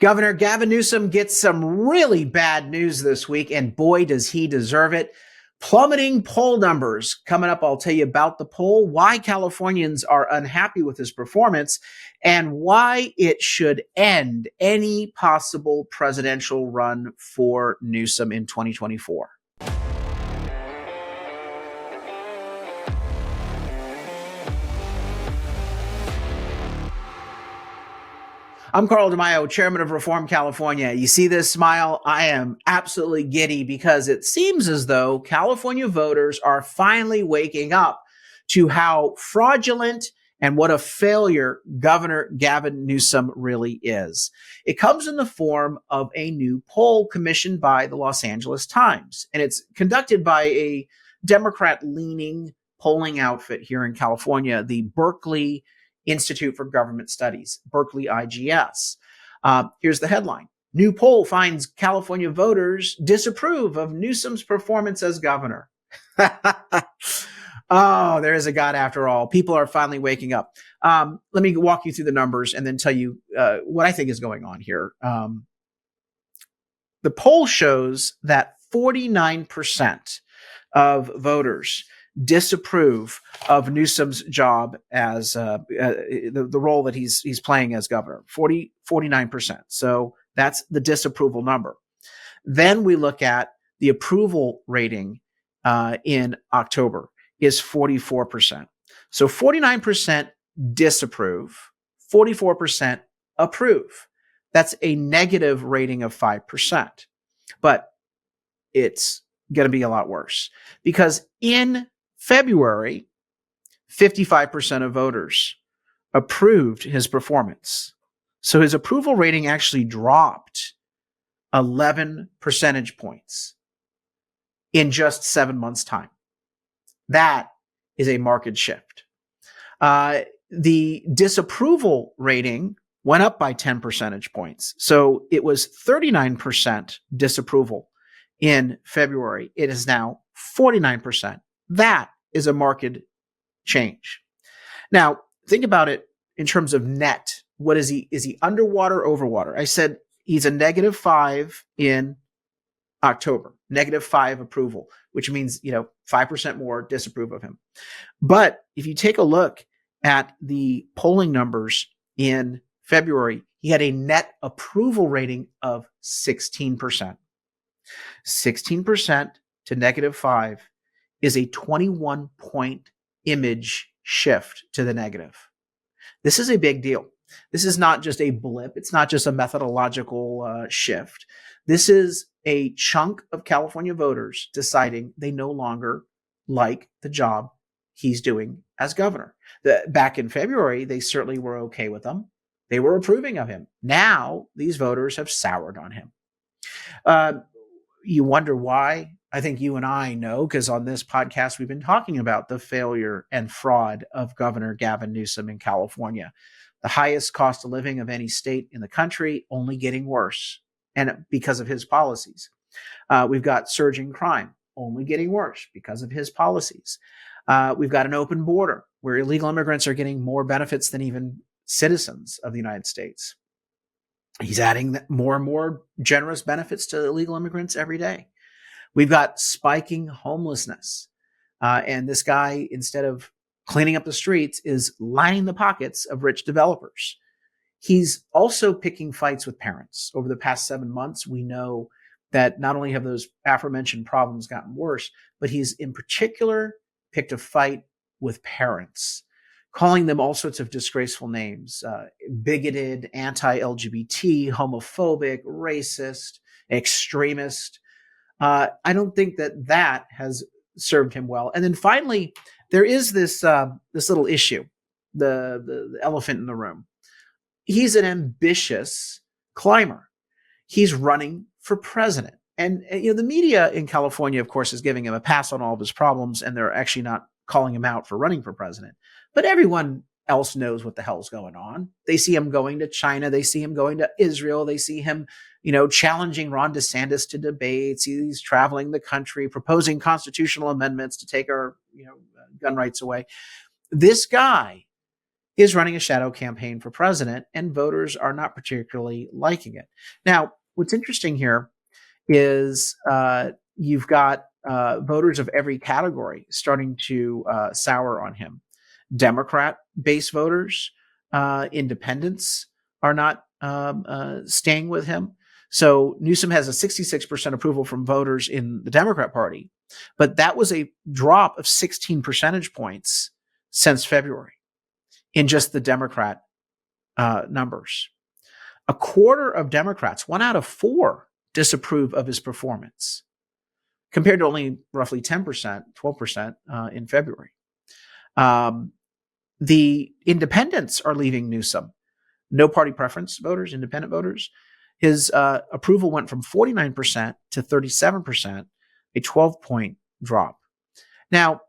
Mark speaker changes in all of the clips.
Speaker 1: Governor Gavin Newsom gets some really bad news this week, and boy, does he deserve it. Plummeting poll numbers. Coming up, I'll tell you about the poll, why Californians are unhappy with his performance, and why it should end any possible presidential run for Newsom in 2024. I'm Carl DeMaio, chairman of Reform California. You see this smile? I am absolutely giddy because it seems as though California voters are finally waking up to how fraudulent and what a failure Governor Gavin Newsom really is. It comes in the form of a new poll commissioned by the Los Angeles Times, and it's conducted by a Democrat-leaning polling outfit here in California, the Berkeley Institute for Government Studies, Berkeley IGS. Here's the headline. New poll finds California voters disapprove of Newsom's performance as governor. Oh, there is a God after all. People are finally waking up. Let me walk you through the numbers and then tell you what I think is going on here. The poll shows that 49% of voters disapprove of Newsom's job as the role that he's playing as governor, 49%. So that's the disapproval number. Then we look at the approval rating in October is 44%. So 49% disapprove, 44% approve. That's a negative rating of 5%. But it's going to be a lot worse because in February, 55% of voters approved his performance. So his approval rating actually dropped 11 percentage points in just 7 months' time. That is a marked shift. The disapproval rating went up by 10 percentage points. So it was 39% disapproval in February. It is now 49%. That is a marked change. Now, think about it in terms of net. What is he? Is he underwater, overwater? I said he's a -5 in October, -5 approval, which means, 5% more disapprove of him. But if you take a look at the polling numbers in February, he had a net approval rating of 16%. 16% to -5 is a 21-point image shift to the negative. This is a big deal. This is not just a blip. It's not just a methodological shift. This is a chunk of California voters deciding they no longer like the job he's doing as governor. Back in February, they certainly were okay with him. They were approving of him. Now, these voters have soured on him. You wonder why? I think you and I know, because on this podcast, we've been talking about the failure and fraud of Governor Gavin Newsom in California. The highest cost of living of any state in the country, only getting worse, and because of his policies. We've got surging crime, only getting worse because of his policies. We've got an open border where illegal immigrants are getting more benefits than even citizens of the United States. He's adding more and more generous benefits to illegal immigrants every day. We've got spiking homelessness. And this guy, instead of cleaning up the streets, is lining the pockets of rich developers. He's also picking fights with parents. Over the past 7 months, we know that not only have those aforementioned problems gotten worse, but he's in particular picked a fight with parents, calling them all sorts of disgraceful names, bigoted, anti-LGBT, homophobic, racist, extremist. I don't think that has served him well. And then finally, there is this little issue, the elephant in the room. He's an ambitious climber. He's running for president. And the media in California, of course, is giving him a pass on all of his problems, and they're actually not calling him out for running for president. But everyone else knows what the hell's going on. They see him going to China. They see him going to Israel. They see him, challenging Ron DeSantis to debates. He's traveling the country, proposing constitutional amendments to take our, gun rights away. This guy is running a shadow campaign for president, and voters are not particularly liking it. Now, what's interesting here is you've got voters of every category starting to sour on him. Democrat-based voters, independents are not staying with him. So Newsom has a 66% approval from voters in the Democrat Party, but that was a drop of 16 percentage points since February in just the Democrat numbers. A quarter of Democrats, 1 out of 4, disapprove of his performance, compared to only roughly 10%, 12% in February. The independents are leaving Newsom. No party preference voters, independent voters. His approval went from 49% to 37%, a 12-point drop. Now,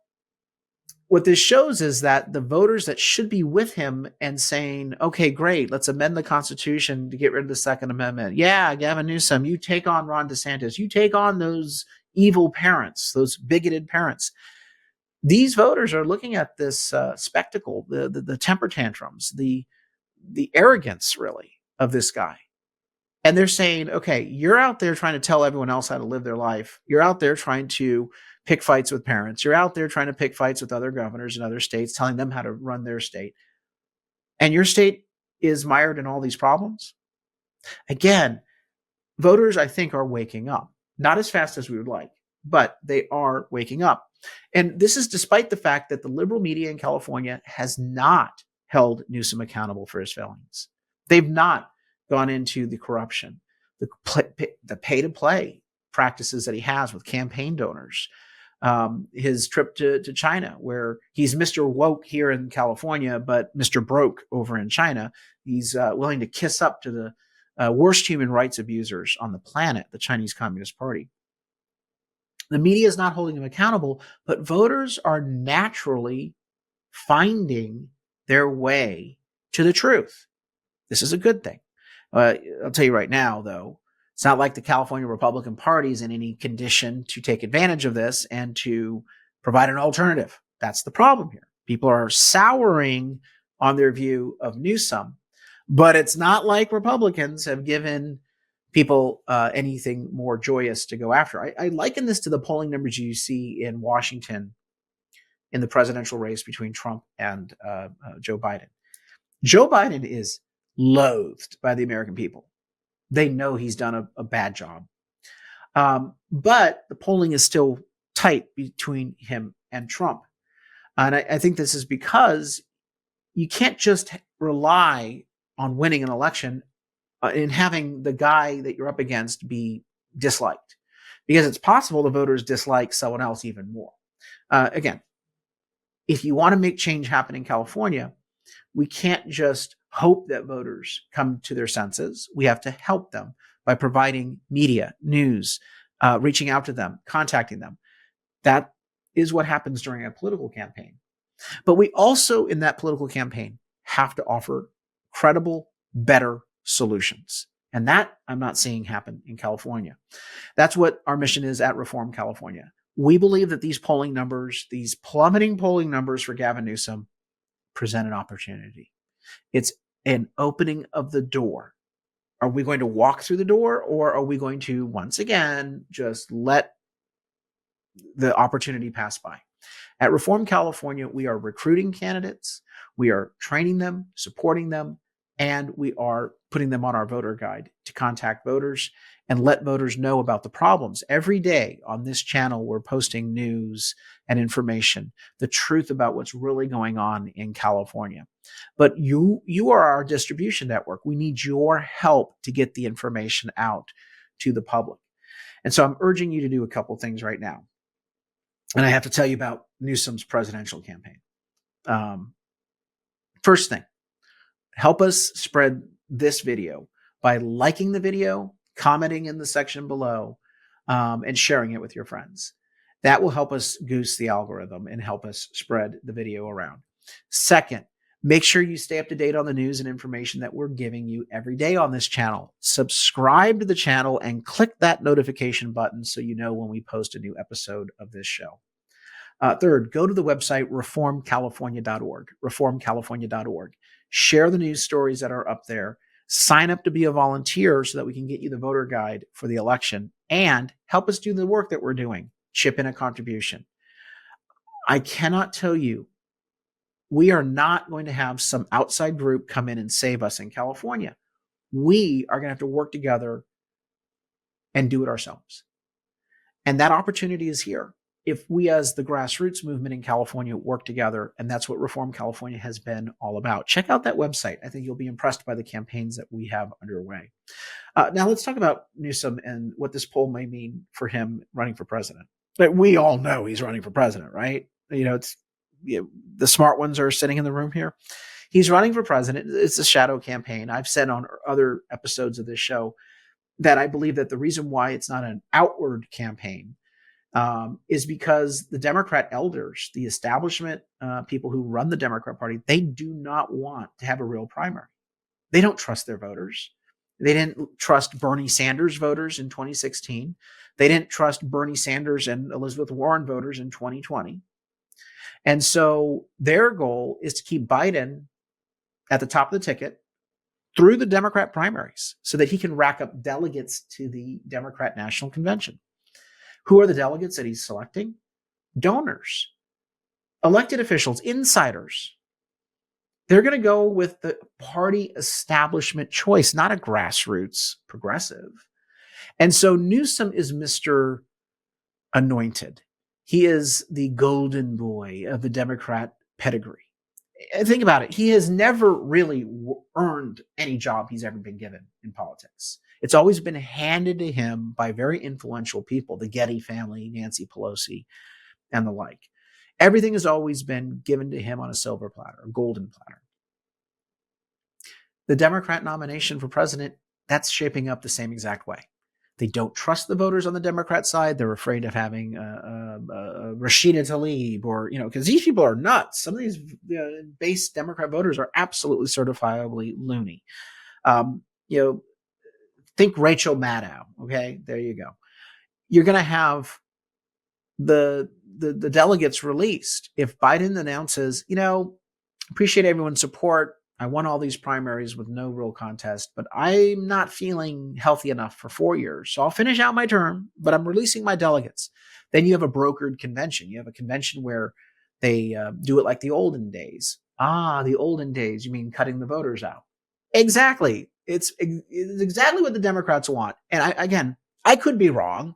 Speaker 1: what this shows is that the voters that should be with him and saying, okay, great, let's amend the Constitution to get rid of the Second Amendment. Yeah, Gavin Newsom, you take on Ron DeSantis. You take on those evil parents, those bigoted parents. These voters are looking at this spectacle, the temper tantrums, the arrogance, really, of this guy. And they're saying, okay, you're out there trying to tell everyone else how to live their life. You're out there trying to pick fights with parents. You're out there trying to pick fights with other governors in other states, telling them how to run their state. And your state is mired in all these problems. Again, voters, I think, are waking up. Not as fast as we would like, but they are waking up. And this is despite the fact that the liberal media in California has not held Newsom accountable for his failings. They've not gone into the corruption, the pay-to-play practices that he has with campaign donors, his trip to China, where he's Mr. Woke here in California, but Mr. Broke over in China. He's willing to kiss up to the worst human rights abusers on the planet, the Chinese Communist Party. The media is not holding him accountable, but voters are naturally finding their way to the truth. This is a good thing. I'll tell you right now, though, it's not like the California Republican Party is in any condition to take advantage of this and to provide an alternative. That's the problem here. People are souring on their view of Newsom, but it's not like Republicans have given people anything more joyous to go after. I liken this to the polling numbers you see in Washington in the presidential race between Trump and Joe Biden. Joe Biden is loathed by the American people. They know he's done a bad job. But the polling is still tight between him and Trump. And I think this is because you can't just rely on winning an election and having the guy that you're up against be disliked, because it's possible the voters dislike someone else even more. Again, if you want to make change happen in California, we can't just hope that voters come to their senses. We have to help them by providing media, news, reaching out to them, contacting them. That is what happens during a political campaign. But we also, in that political campaign, have to offer credible, better solutions. And that I'm not seeing happen in California. That's what our mission is at Reform California. We believe that these polling numbers, these plummeting polling numbers for Gavin Newsom, present an opportunity. It's an opening of the door. Are we going to walk through the door, or are we going to once again just let the opportunity pass by? At Reform California, we are recruiting candidates, we are training them, supporting them, and we are putting them on our voter guide to contact voters and let voters know about the problems. Every day on this channel, we're posting news and information, the truth about what's really going on in California. But you are our distribution network. We need your help to get the information out to the public. And so I'm urging you to do a couple things right now. And I have to tell you about Newsom's presidential campaign. First thing, help us spread this video by liking the video, commenting in the section below, and sharing it with your friends. That will help us goose the algorithm and help us spread the video around. Second, make sure you stay up to date on the news and information that we're giving you every day on this channel. Subscribe to the channel and click that notification button so you know when we post a new episode of this show. Third, go to the website reformcalifornia.org, reformcalifornia.org. Share the news stories that are up there. Sign up to be a volunteer so that we can get you the voter guide for the election and help us do the work that we're doing. Chip in a contribution. I cannot tell you, we are not going to have some outside group come in and save us in California. We are going to have to work together and do it ourselves. And that opportunity is here. If we as the grassroots movement in California work together, and that's what Reform California has been all about. Check out that website. I think you'll be impressed by the campaigns that we have underway. Now let's talk about Newsom and what this poll may mean for him running for president. But we all know he's running for president, right? The smart ones are sitting in the room here. He's running for president. It's a shadow campaign. I've said on other episodes of this show that I believe that the reason why it's not an outward campaign is because the Democrat elders, the establishment people who run the Democrat Party, they do not want to have a real primary. They don't trust their voters. They didn't trust Bernie Sanders voters in 2016. They didn't trust Bernie Sanders and Elizabeth Warren voters in 2020. And so their goal is to keep Biden at the top of the ticket through the Democrat primaries so that he can rack up delegates to the Democrat National Convention. Who are the delegates that he's selecting? Donors, elected officials, insiders. They're going to go with the party establishment choice, not a grassroots progressive. And so Newsom is Mr. Anointed. He is the golden boy of the Democrat pedigree. Think about it. He has never really earned any job he's ever been given in politics. It's always been handed to him by very influential people, the Getty family, Nancy Pelosi, and the like. Everything has always been given to him on a silver platter, a golden platter. The Democrat nomination for president, that's shaping up the same exact way. They don't trust the voters on the Democrat side. They're afraid of having Rashida Tlaib or, because these people are nuts. Some of these base Democrat voters are absolutely certifiably loony. Think Rachel Maddow. Okay, there you go. You're going to have the delegates released. If Biden announces, appreciate everyone's support. I won all these primaries with no real contest, but I'm not feeling healthy enough for 4 years. So I'll finish out my term, but I'm releasing my delegates. Then you have a brokered convention. You have a convention where they do it like the olden days. The olden days. You mean cutting the voters out? Exactly. It's exactly what the Democrats want. And I could be wrong.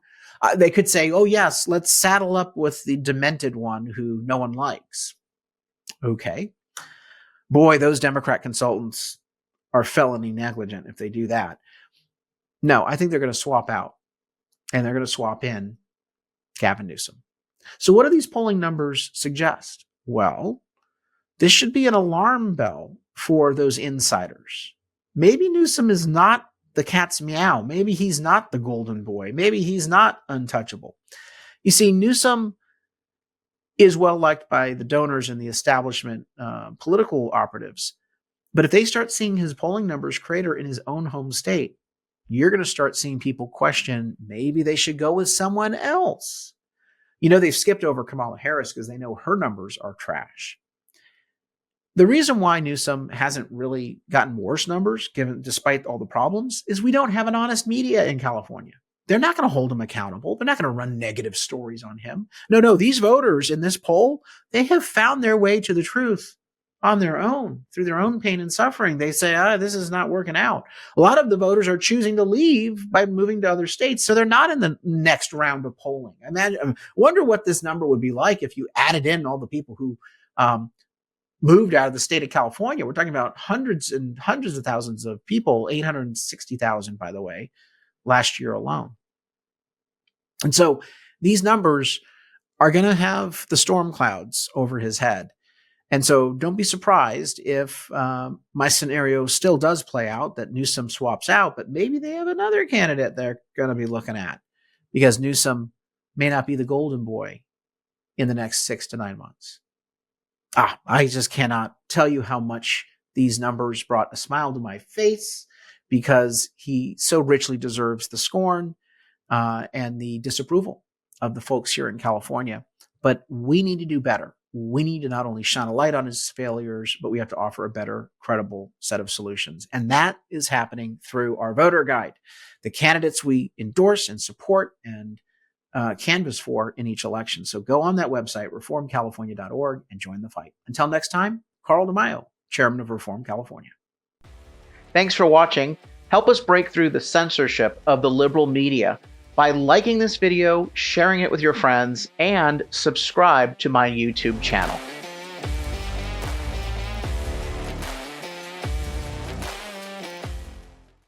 Speaker 1: They could say, oh, yes, let's saddle up with the demented one who no one likes. Okay. Boy, those Democrat consultants are felony negligent if they do that. No, I think they're going to swap out and they're going to swap in Gavin Newsom. So what do these polling numbers suggest? Well, this should be an alarm bell for those insiders. Maybe Newsom is not the cat's meow. Maybe he's not the golden boy. Maybe he's not untouchable. You see, Newsom is well liked by the donors and the establishment political operatives. But if they start seeing his polling numbers crater in his own home state, you're going to start seeing people question maybe they should go with someone else. They've skipped over Kamala Harris because they know her numbers are trash. The reason why Newsom hasn't really gotten worse numbers, despite all the problems, is we don't have an honest media in California. They're not going to hold him accountable. They're not going to run negative stories on him. No, these voters in this poll, they have found their way to the truth on their own, through their own pain and suffering. They say, this is not working out. A lot of the voters are choosing to leave by moving to other states, so they're not in the next round of polling. Wonder what this number would be like if you added in all the people who moved out of the state of California. We're talking about hundreds and hundreds of thousands of people, 860,000, by the way, last year alone. And so these numbers are going to have the storm clouds over his head. And so don't be surprised if my scenario still does play out, that Newsom swaps out, but maybe they have another candidate they're going to be looking at, because Newsom may not be the golden boy in the next 6 to 9 months. I just cannot tell you how much these numbers brought a smile to my face, because he so richly deserves the scorn and the disapproval of the folks here in California. But we need to do better. We need to not only shine a light on his failures, but we have to offer a better, credible set of solutions. And that is happening through our voter guide, the candidates we endorse and support and canvass for in each election. So go on that website, reformcalifornia.org, and join the fight. Until next time, Carl DeMaio, Chairman of Reform California. Thanks for watching. Help us break through the censorship of the liberal media by liking this video, sharing it with your friends, and subscribe to my YouTube channel.